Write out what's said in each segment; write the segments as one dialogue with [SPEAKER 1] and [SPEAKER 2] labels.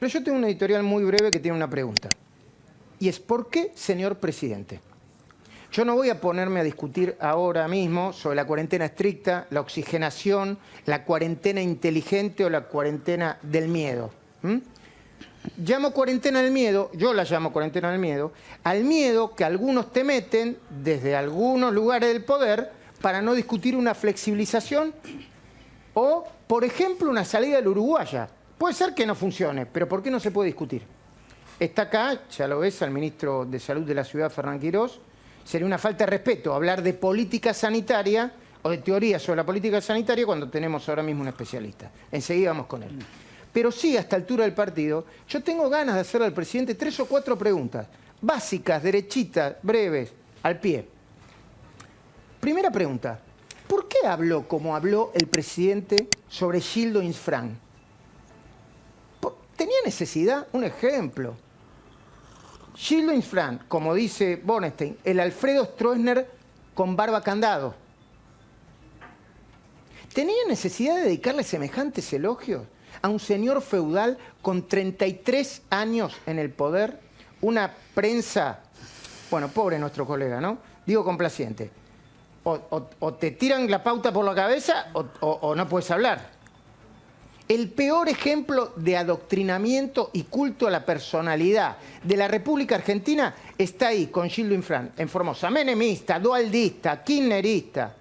[SPEAKER 1] Pero yo tengo una editorial muy breve que tiene una pregunta. Y es, ¿por qué, señor presidente? Yo no voy a ponerme a discutir ahora mismo sobre la cuarentena estricta, la oxigenación, la cuarentena inteligente o la cuarentena del miedo. Llamo cuarentena del miedo, yo la llamo cuarentena del miedo, al miedo que algunos te meten desde algunos lugares del poder para no discutir una flexibilización o, por ejemplo, una salida del uruguaya. Puede ser que no funcione, pero ¿por qué no se puede discutir? Está acá, ya lo ves, al ministro de Salud de la ciudad, Fernán Quirós. Sería una falta de respeto hablar de política sanitaria o de teoría sobre la política sanitaria cuando tenemos ahora mismo un especialista. Enseguida vamos con él. Pero sí, a esta altura del partido, yo tengo ganas de hacerle al presidente 3 o 4 preguntas, básicas, derechitas, breves, al pie. Primera pregunta, ¿por qué habló como habló el presidente sobre Gildo Infran? ¿Tenía necesidad? Un ejemplo. Gildo Infran, como dice Bornstein, el Alfredo Stroessner con barba candado. ¿Tenía necesidad de dedicarle semejantes elogios a un señor feudal con 33 años en el poder? Una prensa, bueno, pobre nuestro colega, ¿no? Digo complaciente. O te tiran la pauta por la cabeza o no puedes hablar. El peor ejemplo de adoctrinamiento y culto a la personalidad de la República Argentina está ahí, con Gildo Infran, en Formosa. Menemista, dualdista, kirchnerista.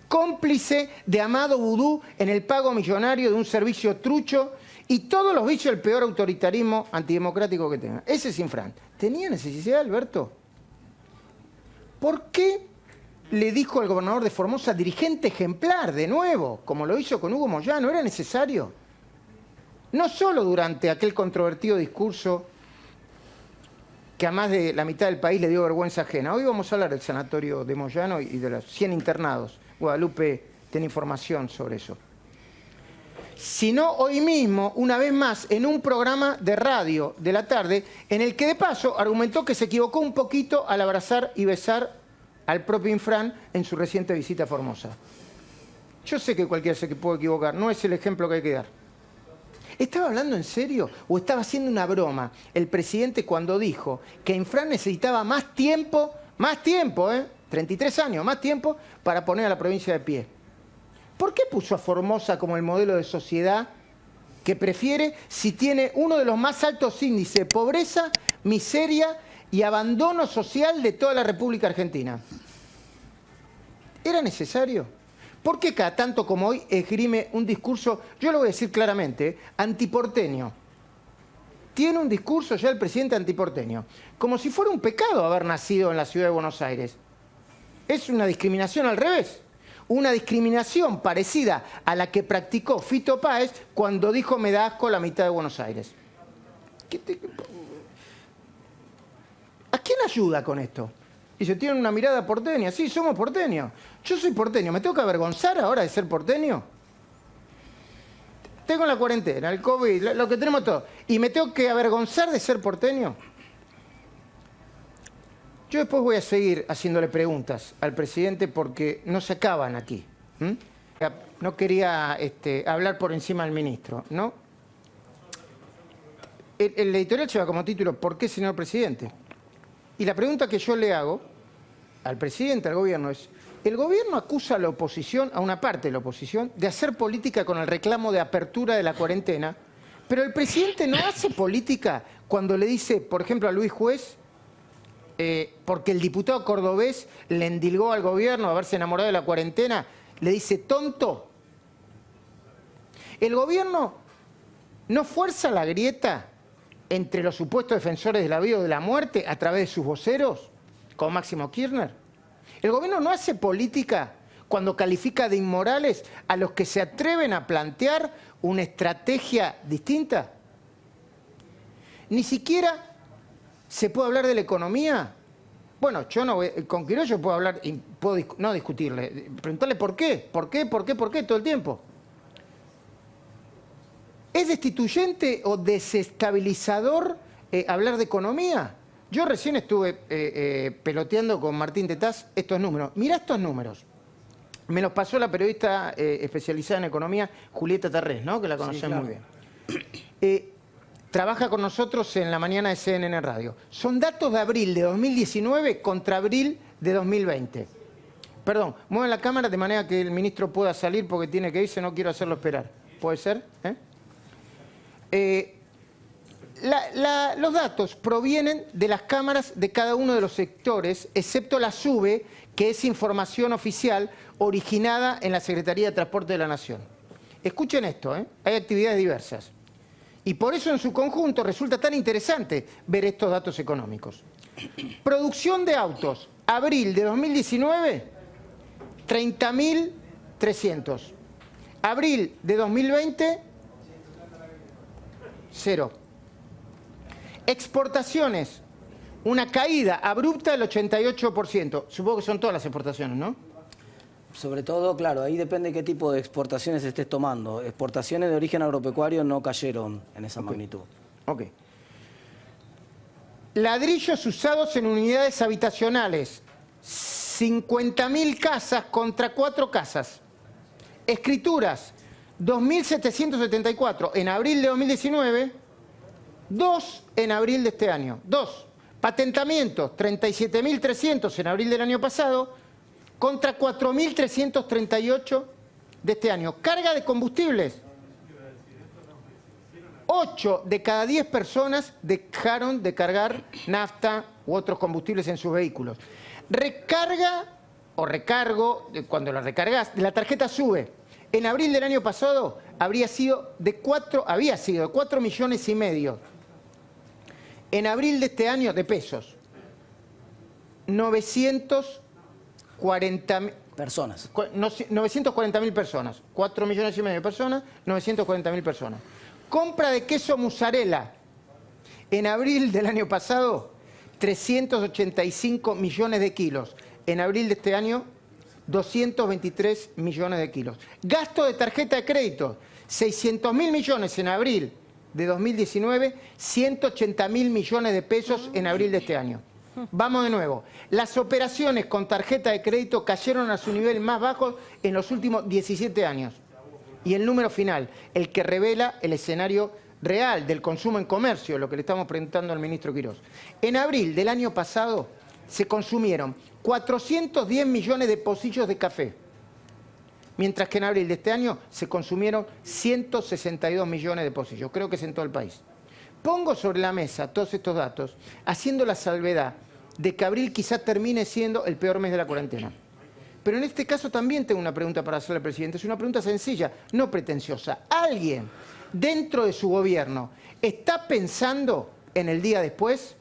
[SPEAKER 1] Cómplice de Amado Vudú en el pago millonario de un servicio trucho y todos los vicios del peor autoritarismo antidemocrático que tenga. Ese es Infran. ¿Tenía necesidad, Alberto? ¿Por qué le dijo al gobernador de Formosa dirigente ejemplar, de nuevo, como lo hizo con Hugo Moyano? ¿Era necesario? No solo durante aquel controvertido discurso que a más de la mitad del país le dio vergüenza ajena. Hoy vamos a hablar del sanatorio de Moyano y de los 100 internados. Guadalupe tiene información sobre eso. Sino hoy mismo, una vez más, en un programa de radio de la tarde, en el que de paso argumentó que se equivocó un poquito al abrazar y besar al propio Infran en su reciente visita a Formosa. Yo sé que cualquiera se puede equivocar, no es el ejemplo que hay que dar. ¿Estaba hablando en serio o estaba haciendo una broma el presidente cuando dijo que Infran necesitaba más tiempo, 33 años, más tiempo para poner a la provincia de pie? ¿Por qué puso a Formosa como el modelo de sociedad que prefiere si tiene uno de los más altos índices de pobreza, miseria y abandono social de toda la República Argentina? ¿Era necesario? ¿Por qué cada tanto como hoy esgrime un discurso, yo lo voy a decir claramente, antiporteño? Tiene un discurso ya el presidente antiporteño, como si fuera un pecado haber nacido en la ciudad de Buenos Aires. Es una discriminación al revés. Una discriminación parecida a la que practicó Fito Páez cuando dijo me da asco la mitad de Buenos Aires. ¿A quién ayuda con esto? Dice, tienen una mirada porteña. Sí, somos porteños. Yo soy porteño. ¿Me tengo que avergonzar ahora de ser porteño? Tengo la cuarentena, el COVID, lo que tenemos todo. ¿Y me tengo que avergonzar de ser porteño? Yo después voy a seguir haciéndole preguntas al presidente porque no se acaban aquí. No quería hablar por encima del ministro, ¿no? El editorial lleva como título ¿por qué, señor presidente? Y la pregunta que yo le hago al presidente, al gobierno, es: el gobierno acusa a la oposición, a una parte de la oposición, de hacer política con el reclamo de apertura de la cuarentena, pero el presidente no hace política cuando le dice, por ejemplo, a Luis Juez, porque el diputado cordobés le endilgó al gobierno de haberse enamorado de la cuarentena, le dice tonto. El gobierno no fuerza la grieta entre los supuestos defensores de la vida o de la muerte a través de sus voceros, como Máximo Kirchner. El gobierno no hace política cuando califica de inmorales a los que se atreven a plantear una estrategia distinta. Ni siquiera se puede hablar de la economía. Bueno, yo no voy, con Quirós yo puedo hablar, y puedo no discutirle, preguntarle por qué todo el tiempo. ¿Es destituyente o desestabilizador hablar de economía? Yo recién estuve peloteando con Martín Tetaz estos números. Mirá estos números. Me los pasó la periodista especializada en economía, Julieta Terrés, ¿no? Que la conocen muy bien. trabaja con nosotros en la mañana de CNN Radio. Son datos de abril de 2019 contra abril de 2020. Perdón, muevan la cámara de manera que el ministro pueda salir porque tiene que irse, no quiero hacerlo esperar. ¿Puede ser? Los datos provienen de las cámaras de cada uno de los sectores, excepto la SUBE, que es información oficial originada en la Secretaría de Transporte de la Nación. Escuchen esto, hay actividades diversas. Y por eso en su conjunto resulta tan interesante ver estos datos económicos. Producción de autos, abril de 2019, 30.300. Abril de 2020, 0. Exportaciones, una caída abrupta del 88%. Supongo que son todas las exportaciones, ¿no?
[SPEAKER 2] Sobre todo, claro, ahí depende qué tipo de exportaciones estés tomando. Exportaciones de origen agropecuario no cayeron en esa magnitud.
[SPEAKER 1] Ok. Ladrillos usados en unidades habitacionales, 50.000 casas contra 4 casas. Escrituras, 2.774 en abril de 2019, 2 en abril de este año. 2. Patentamientos, 37.300 en abril del año pasado, contra 4.338 de este año. Carga de combustibles. 8 de cada 10 personas dejaron de cargar nafta u otros combustibles en sus vehículos. Recarga o recargo, cuando la recargas, la tarjeta SUBE. En abril del año pasado había sido de 4,5 millones. En abril de este año, de pesos, 940.000
[SPEAKER 2] personas.
[SPEAKER 1] 940.000 personas. 4,5 millones de personas, 940.000 personas. Compra de queso mozzarella. En abril del año pasado, 385 millones de kilos. En abril de este año, 223 millones de kilos. Gasto de tarjeta de crédito, 600.000 millones en abril de 2019, 180.000 millones de pesos en abril de este año. Vamos de nuevo. Las operaciones con tarjeta de crédito cayeron a su nivel más bajo en los últimos 17 años. Y el número final, el que revela el escenario real del consumo en comercio, lo que le estamos preguntando al ministro Quirós. En abril del año pasado se consumieron 410 millones de pocillos de café, mientras que en abril de este año se consumieron 162 millones de pocillos. Creo que es en todo el país. Pongo sobre la mesa todos estos datos, haciendo la salvedad de que abril quizá termine siendo el peor mes de la cuarentena. Pero en este caso también tengo una pregunta para hacerle al presidente. Es una pregunta sencilla, no pretenciosa. ¿Alguien dentro de su gobierno está pensando en el día después?